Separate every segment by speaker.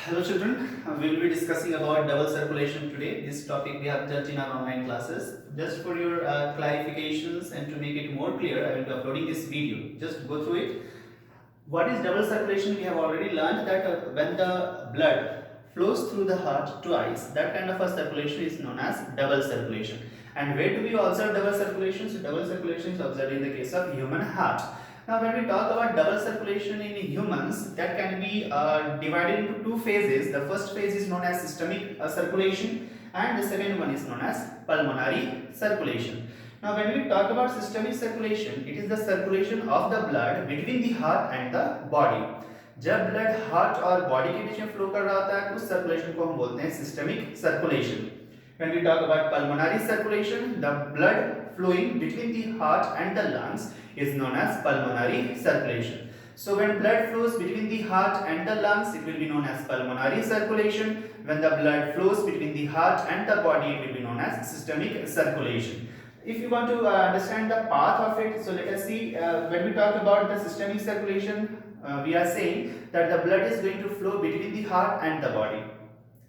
Speaker 1: Hello children, we will be discussing about double circulation today. This topic we have touched in our online classes. Just for your clarifications and to make it more clear, I will be uploading this video. Just go through it. What is double circulation? We have already learned that when the blood flows through the heart twice, that kind of a circulation is known as double circulation. And where do we observe double circulation? So double circulation is observed in the case of human heart. Now when we talk about double circulation in humans, that can be divided into two phases. The first phase is known as systemic circulation and the second one is known as pulmonary circulation. Now when we talk about systemic circulation, it is the circulation of the blood between the heart and the body. जब blood heart और body के बीच में flow कर रहा होता है उस circulation को हम बोलते हैं systemic circulation. When we talk about pulmonary circulation, the blood flowing between the heart and the lungs is known as pulmonary circulation. So when blood flows between the heart and the lungs, it will be known as pulmonary circulation. When the blood flows between the heart and the body, it will be known as systemic circulation. If you want to understand the path of it, so let us see, when we talk about the systemic circulation, we are saying that the blood is going to flow between the heart and the body.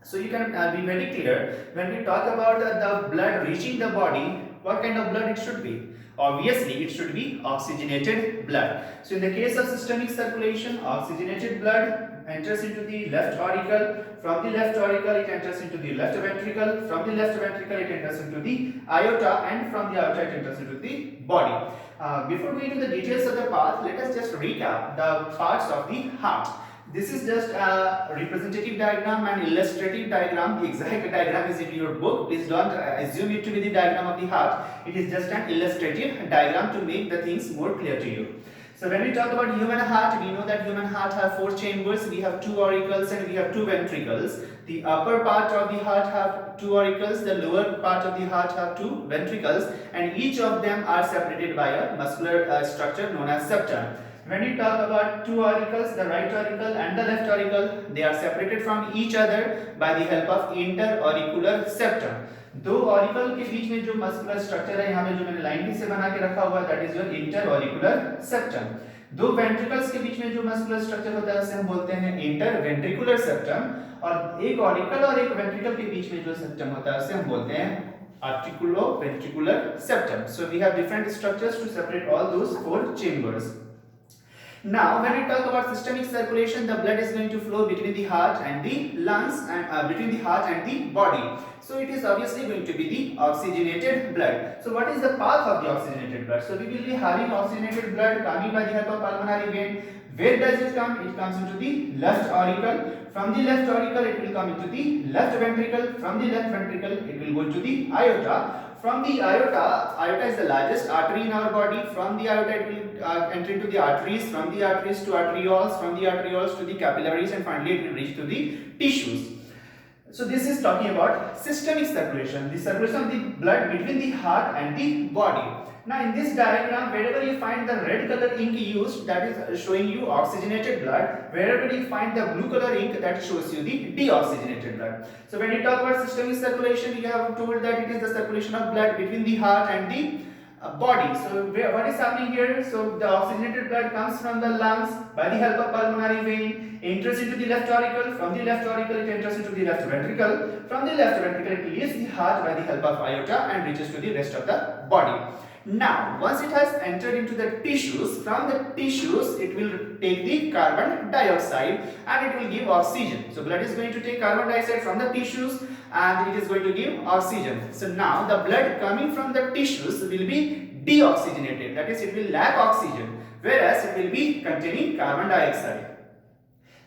Speaker 1: So you can be very clear, when we talk about the blood reaching the body, what kind of blood it should be? Obviously it should be oxygenated blood. So in the case of systemic circulation, oxygenated blood enters into the left auricle. From the left auricle it enters into the left ventricle. From the left ventricle it enters into the aorta, and from the aorta it enters into the body. Before going into the details of the path, let us just recap the parts of the heart. This is just a representative diagram and illustrative diagram. The exact diagram is in your book. Please don't assume it to be the diagram of the heart. It is just an illustrative diagram to make the things more clear to you. So when we talk about human heart, we know that human heart have four chambers. We have two auricles and we have two ventricles. The upper part of the heart have two auricles, the lower part of the heart have two ventricles, and each of them are separated by a muscular structure known as septum. When we talk about two auricles, the right auricle and the left auricle, they are separated from each other by the help of interauricular septum. दो auricle के बीच में जो muscular structure है, यहाँ पे जो मैंने line भी से बना के रखा हुआ है, दैट इज योर इंटरऑरिकुलर सेप्टम. दो वेंट्रिकल्स के बीच में जो मस्कुलर स्ट्रक्चर होता है उसे हम बोलते हैं इंटरवेंट्रिकुलर सेप्टम, और एक ऑरिकल और एक वेंट्रिकल के बीच में जो सेप्टम होता है उसे हम बोलते हैं आर्टिकुलो-वेंट्रिकुलर septum. So we have different structures to separate all those four chambers. Now, when we talk about systemic circulation, the blood is going to flow between the heart and the lungs, and between the heart and the body. So it is obviously going to be the oxygenated blood. So what is the path of the oxygenated blood? So we will be having oxygenated blood coming by the help of pulmonary vein. Where does it come? It comes into the left auricle. From the left auricle, it will come into the left ventricle. From the left ventricle, it will go to the aorta. From the aorta is the largest artery in our body. From the aorta, it will enter into the arteries. From the arteries to arterioles. From the arterioles to the capillaries, and finally it will reach to the tissues. So this is talking about systemic circulation, the circulation of the blood between the heart and the body. Now in this diagram, wherever you find the red color ink used, that is showing you oxygenated blood. Wherever you find the blue color ink, that shows you the deoxygenated blood. So when you talk about systemic circulation, you have told that it is the circulation of blood between the heart and the body. So what is happening here? So the oxygenated blood comes from the lungs by the help of pulmonary vein, enters into the left auricle. From the left auricle, it enters into the left ventricle. From the left ventricle, it leaves the heart by the help of aorta and reaches to the rest of the body. Now, once it has entered into the tissues, from the tissues it will take the carbon dioxide and it will give oxygen. So blood is going to take carbon dioxide from the tissues and it is going to give oxygen. So now the blood coming from the tissues will be deoxygenated, that is it will lack oxygen, whereas it will be containing carbon dioxide.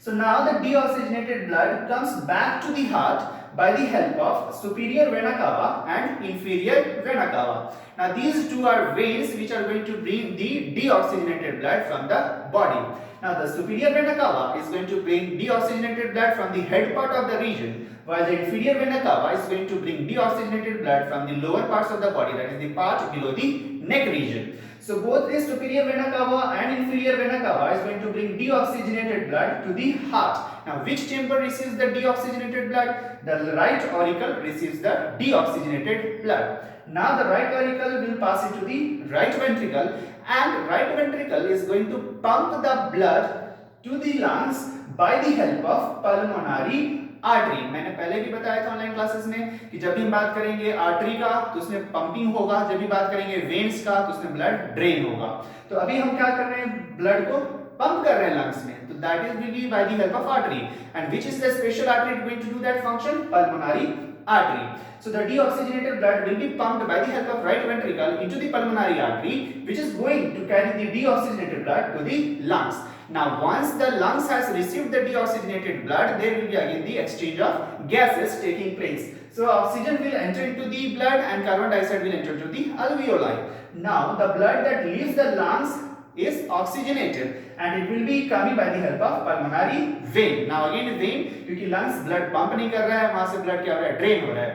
Speaker 1: So now the deoxygenated blood comes back to the heart by the help of superior vena cava and inferior vena cava. Now these two are veins which are going to bring the deoxygenated blood from the body. Now the superior vena cava is going to bring deoxygenated blood from the head part of the region, while the inferior vena cava is going to bring deoxygenated blood from the lower parts of the body, that is the part below the neck region. So both the superior vena cava and inferior vena cava is going to bring deoxygenated blood to the heart. Now which chamber receives the deoxygenated blood? The right auricle receives the deoxygenated blood. Now the right auricle will pass into the right ventricle, and right ventricle is going to pump the blood to the lungs by the help of pulmonary artery. मैंने पहले भी बताया था online classes में कि जब भी हम बात करेंगे आर्टरी का तो उसमें पंपिंग होगा, जब भी बात करेंगे वेन्स का तो उसमें ब्लड ड्रेन होगा। तो अभी हम क्या कर रहे हैं, ब्लड को पंप कर रहे हैं लंग्स में, तो that is will be by the help of artery. And which is the special artery going to do that function, pulmonary artery. So the deoxygenated blood will be pumped by the help of right ventricle into the pulmonary artery, which is going to carry the deoxygenated blood to the lungs. Now once the lungs has received the deoxygenated blood, there will be again the exchange of gases taking place. So oxygen will enter into the blood and carbon dioxide will enter into the alveoli. Now the blood that leaves the lungs is oxygenated and it will be coming by the help of pulmonary vein. Now again vein, क्योंकि lungs blood pump नहीं कर रहा है, वहां से blood क्या हो रहा है, drain हो रहा है.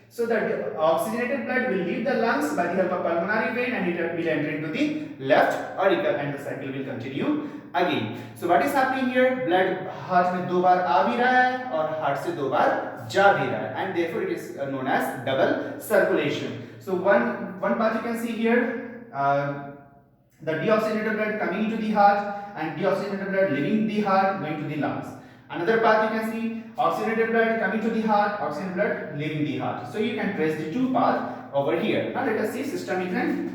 Speaker 1: So the oxygenated blood will leave the lungs by the help of pulmonary vein and it will enter into the left auricle and the cycle will continue again. So what is happening here? Blood heart में दो बार आ भी रहा है और heart से दो बार जा भी रहा है and therefore it is known as double circulation. So one part you can see here. The deoxygenated blood coming into the heart and deoxygenated blood leaving the heart going to the lungs. Another path you can see oxygenated blood coming to the heart, oxygenated blood leaving the heart. So you can trace the two paths over here. Now let us see systemic and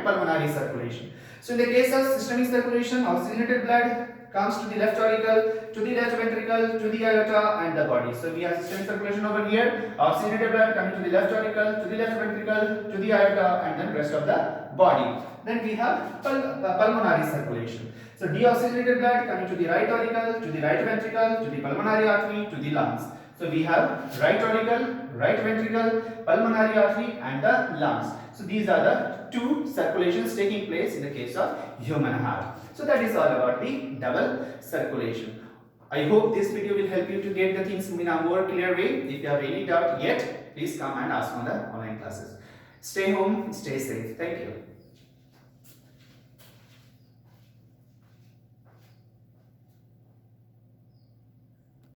Speaker 1: pulmonary circulation. So in the case of systemic circulation, oxygenated blood comes to the left auricle, to the left ventricle, to the aorta and the body. So we have systemic circulation over here, oxygenated blood coming to the left auricle, to the left ventricle, to the aorta and then rest of the body. Then we have pulmonary circulation. So deoxygenated blood coming to the right auricle, to the right ventricle, to the pulmonary artery, to the lungs. So we have right auricle, right ventricle, pulmonary artery and the lungs. So these are the two circulations taking place in the case of human heart. So that is all about the double circulation. I hope this video will help you to get the things in a more clear way. If you have any doubt yet, please come and ask on the online classes. Stay home, stay safe. Thank you.